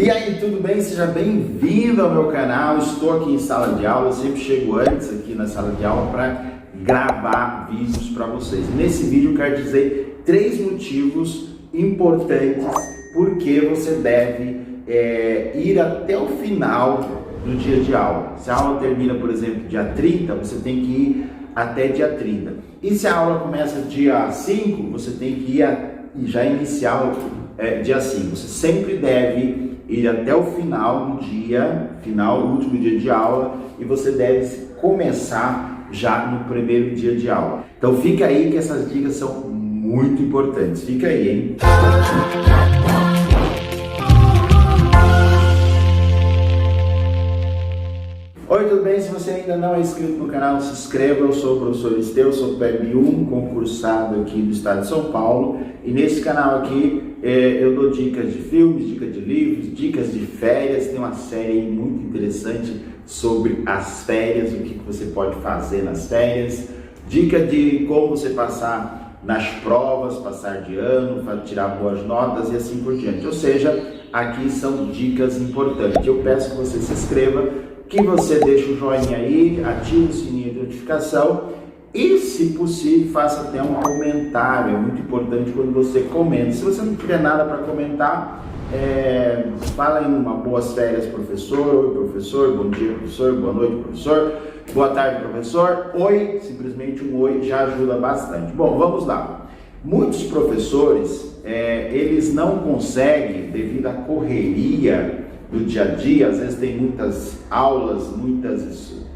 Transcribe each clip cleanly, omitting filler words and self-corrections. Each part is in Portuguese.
E aí, tudo bem? Seja bem-vindo ao meu canal. Estou aqui em sala de aula, eu sempre chego antes aqui na sala de aula para gravar vídeos para vocês. Nesse vídeo eu quero dizer 3 motivos importantes porque você deve ir até o final do dia de aula. Se a aula termina, por exemplo, dia 30, você tem que ir até dia 30. E se a aula começa dia 5, você tem que ir e já iniciar dia 5. Você sempre deve ir até o final do dia, do último dia de aula, e você deve começar já no primeiro dia de aula. Então fica aí que essas dicas são muito importantes. Fica aí, hein? Oi, tudo bem? Se você ainda não é inscrito no canal, se inscreva. Eu sou o professor Esteu, sou PEB 1, concursado aqui do estado de São Paulo. E nesse canal aqui eu dou dicas de filmes, dicas de livros, dicas de férias. Tem uma série muito interessante sobre as férias, o que você pode fazer nas férias. Dica de como você passar nas provas, passar de ano, tirar boas notas e assim por diante. Ou seja, aqui são dicas importantes. Eu peço que você se inscreva, que você deixe o joinha aí, ative o sininho de notificação e, se possível, faça até um comentário. É muito importante quando você comenta. Se você não tiver nada para comentar, fala em uma boas férias, professor. Oi, professor. Bom dia, professor. Boa noite, professor. Boa tarde, professor. Oi. Simplesmente um oi já ajuda bastante. Bom, vamos lá. Muitos professores, eles não conseguem, devido à correria do dia a dia, às vezes tem muitas aulas,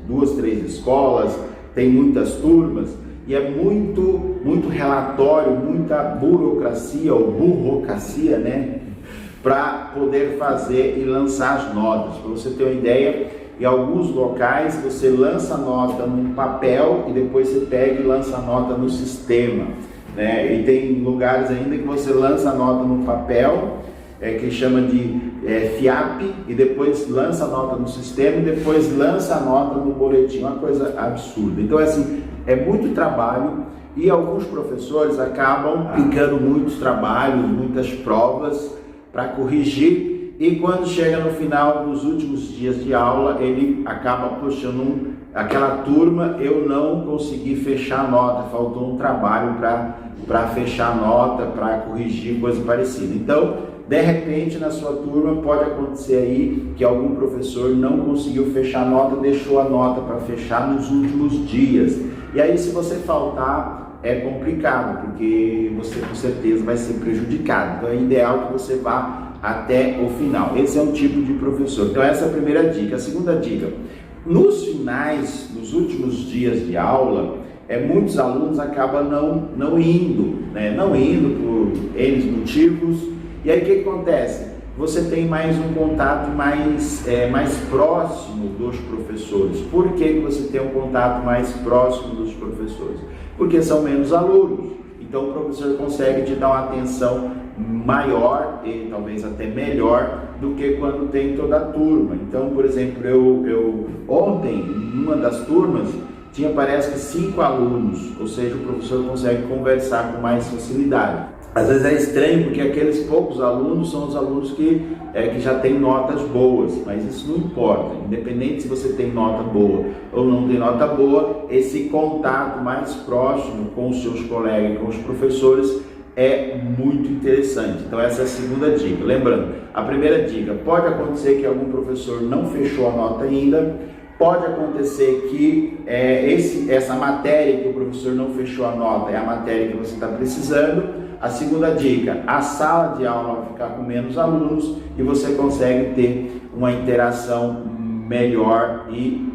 2, 3 escolas, tem muitas turmas, e é muito relatório, muita burocracia ou burocracia, né? Para poder fazer e lançar as notas. Para você ter uma ideia, em alguns locais você lança a nota num papel e depois você pega e lança a nota no sistema, né? E tem lugares ainda que você lança a nota no papel, que chama de FIAP, e depois lança a nota no sistema e depois lança a nota no boletim. Uma coisa absurda. Então, assim, é muito trabalho e alguns professores acabam aplicando muitos trabalhos, muitas provas para corrigir, e quando chega no final dos últimos dias de aula, ele acaba puxando aquela turma, eu não consegui fechar a nota, faltou um trabalho para fechar a nota, para corrigir, coisa parecida. Então, de repente, na sua turma, pode acontecer aí que algum professor não conseguiu fechar a nota, deixou a nota para fechar nos últimos dias. E aí, se você faltar, é complicado, porque você com certeza vai ser prejudicado. Então, é ideal que você vá até o final. Esse é um tipo de professor. Então, essa é a primeira dica. A segunda dica: nos finais, nos últimos dias de aula, muitos alunos acabam não indo, né? Não indo por N motivos. E aí o que acontece? Você tem mais um contato mais próximo dos professores. Por que você tem um contato mais próximo dos professores? Porque são menos alunos. Então o professor consegue te dar uma atenção maior e talvez até melhor do que quando tem toda a turma. Então, por exemplo, eu ontem, em uma das turmas, tinha, parece que 5 alunos, ou seja, o professor consegue conversar com mais facilidade. Às vezes é estranho, porque aqueles poucos alunos são os alunos que já têm notas boas, mas isso não importa. Independente se você tem nota boa ou não tem nota boa, esse contato mais próximo com os seus colegas e com os professores é muito interessante. Então essa é a segunda dica. Lembrando, a primeira dica: pode acontecer que algum professor não fechou a nota ainda, pode acontecer que essa matéria que o professor não fechou a nota é a matéria que você está precisando. A segunda dica: a sala de aula vai ficar com menos alunos e você consegue ter uma interação melhor e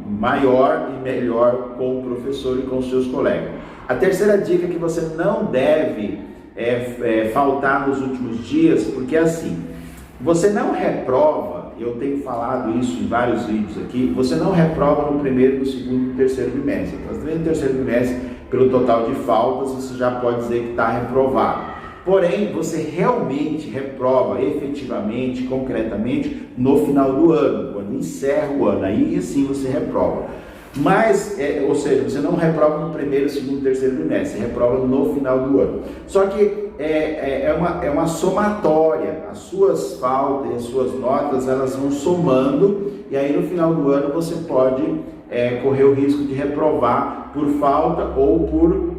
maior e melhor com o professor e com os seus colegas. A terceira dica é que você não deve faltar nos últimos dias, porque assim, você não reprova. Eu tenho falado isso em vários vídeos aqui. Você não reprova no primeiro, no segundo e terceiro bimestre. No terceiro bimestre, pelo total de faltas, você já pode dizer que está reprovado. Porém, você realmente reprova efetivamente, concretamente, no final do ano, quando encerra o ano. Aí sim você reprova. Mas, ou seja, você não reprova no primeiro, segundo, terceiro bimestre, você reprova no final do ano. Só que é uma somatória. As suas faltas e as suas notas, elas vão somando, e aí no final do ano você pode correr o risco de reprovar por falta ou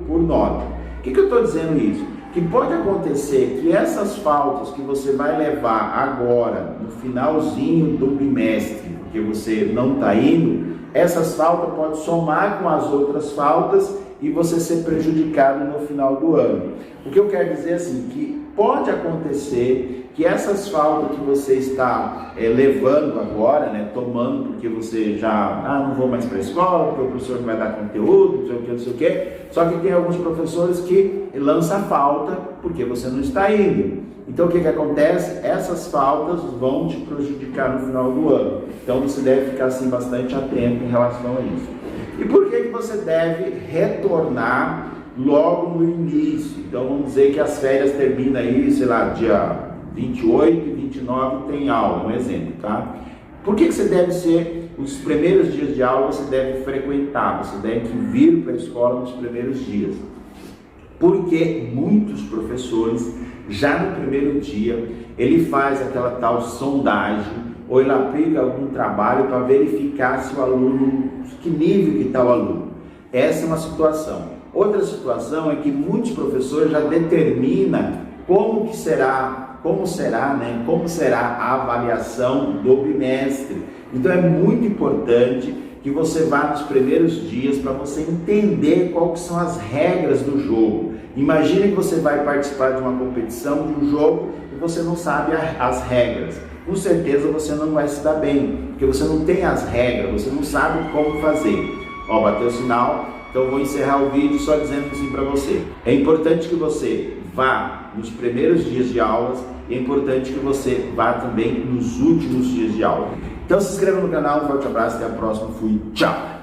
por nota. O que eu estou dizendo isso? Que pode acontecer que essas faltas que você vai levar agora, no finalzinho do bimestre, porque você não está indo, essas faltas podem somar com as outras faltas e você ser prejudicado no final do ano. O que eu quero dizer assim, que pode acontecer que essas faltas que você está levando agora, né, tomando porque você já, não vou mais para a escola, porque o professor não vai dar conteúdo, não sei o que, só que tem alguns professores que lançam a falta porque você não está indo. Então o que acontece? Essas faltas vão te prejudicar no final do ano. Então você deve ficar assim bastante atento em relação a isso. E por que você deve retornar logo no início? Então vamos dizer que as férias terminam aí, sei lá, dia 28 e 29 tem aula, um exemplo, tá? Por que você deve ser, os primeiros dias de aula você deve frequentar, você deve vir para a escola nos primeiros dias? Porque muitos professores, já no primeiro dia, ele faz aquela tal sondagem, ou ele aplica algum trabalho para verificar se o aluno, que nível que está o aluno. Essa é uma situação. Outra situação é que muitos professores já determinam como será a avaliação do bimestre. Então é muito importante que você vá nos primeiros dias para você entender quais são as regras do jogo. Imagine que você vai participar de uma competição, de um jogo, e você não sabe as regras. Com certeza você não vai se dar bem, porque você não tem as regras, você não sabe como fazer. Ó, bateu o sinal, então eu vou encerrar o vídeo só dizendo assim para você. É importante que você vá nos primeiros dias de aulas e é importante que você vá também nos últimos dias de aula. Então se inscreva no canal, um forte abraço, até a próxima, fui, tchau!